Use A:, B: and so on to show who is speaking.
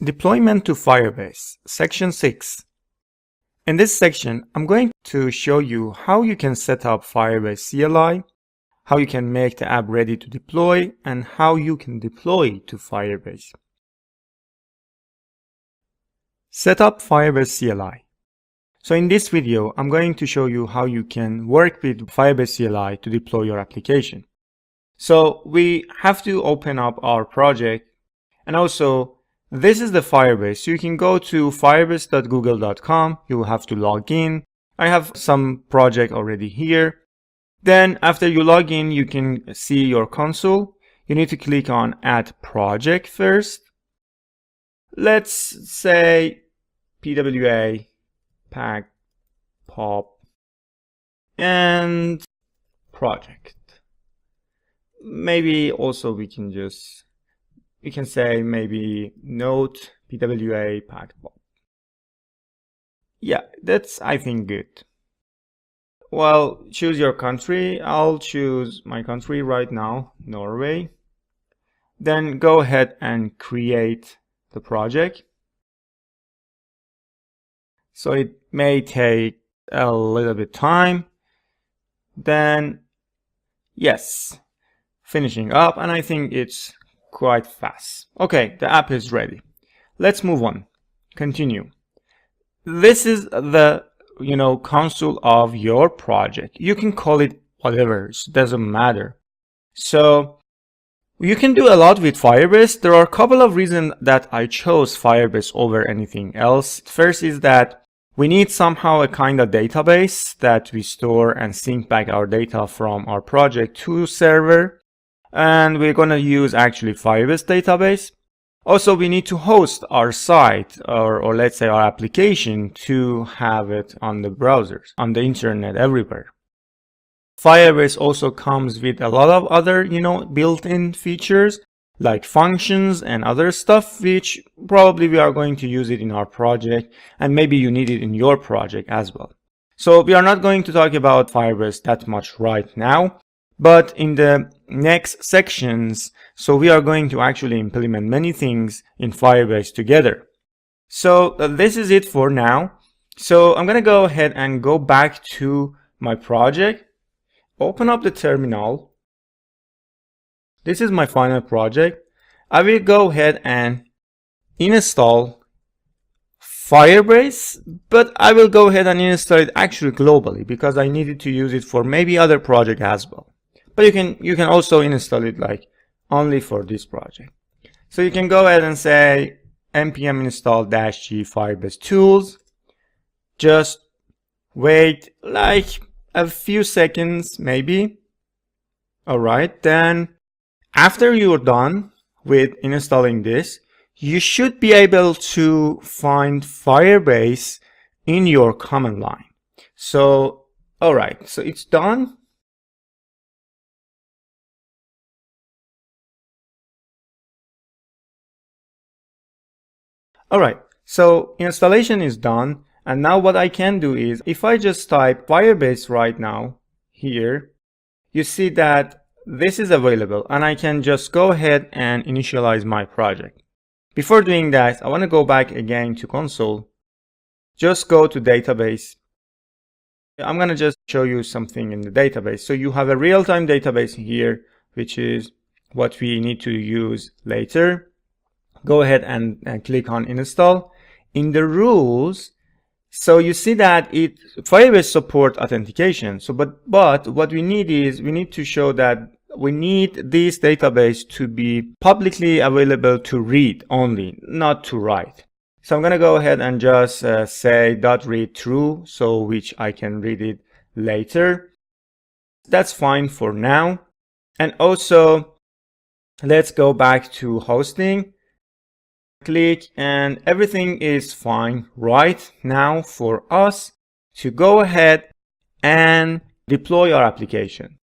A: Deployment to Firebase, Section 6. In this section, I'm going to show you how you can set up Firebase CLI, how you can make the app ready to deploy, and how you can deploy to Firebase. Set up Firebase CLI. So in this video, I'm going to show you how you can work with Firebase CLI to deploy your application. So we have to open up our project, and also this is the Firebase. So you can go to firebase.google.com. You will have to log in. I have some project already here. Then after you log in, you can see your console. You need to click on Add Project first. Let's say PWA, Pack, Pop, and Project. Maybe also we can say maybe Note, PWA, Pack, Pop. Yeah, that's I think good. Well, choose your country. I'll choose my country right now, Norway. Then go ahead and create the project. So it may take a little bit time. Then, yes, finishing up, and I think it's quite fast. Okay, the app is ready. Let's move on. Continue. This is the console of your project. You can call it whatever, it doesn't matter. So you can do a lot with Firebase. There are a couple of reasons that I chose Firebase over anything else. First is that we need somehow a kind of database that we store and sync back our data from our project to server. And we're going to use actually Firebase database. Also, we need to host our site or let's say our application to have it on the browsers, on the internet, everywhere. Firebase also comes with a lot of other, built-in features like functions and other stuff, which probably we are going to use it in our project, and maybe you need it in your project as well. So we are not going to talk about Firebase that much right now, but in the next sections, so we are going to actually implement many things in Firebase together. So this is it for now. So I'm going to go ahead and go back to my project, open up the terminal. This is my final project. I will go ahead and install Firebase, but I will go ahead and install it actually globally because I needed to use it for maybe other project as well. But you can also install it like only for this project. So you can go ahead and say npm install -g Firebase tools. Just wait like a few seconds maybe. Alright, then after you're done with installing this, you should be able to find Firebase in your command line. So alright, so it's done. Alright, so installation is done, and now what I can do is, if I just type Firebase right now, here, you see that this is available, and I can just go ahead and initialize my project. Before doing that, I want to go back again to console. Just go to database. I'm going to just show you something in the database. So you have a real-time database here, which is what we need to use later. Go ahead and click on install. In the rules, so you see that Firebase support authentication. So but what we need is we need to show that we need this database to be publicly available to read only, not to write. So I'm going to go ahead and just say .read true, so which I can read it later. That's fine for now. And also let's go back to hosting. Click, and everything is fine right now for us to go ahead and deploy our application.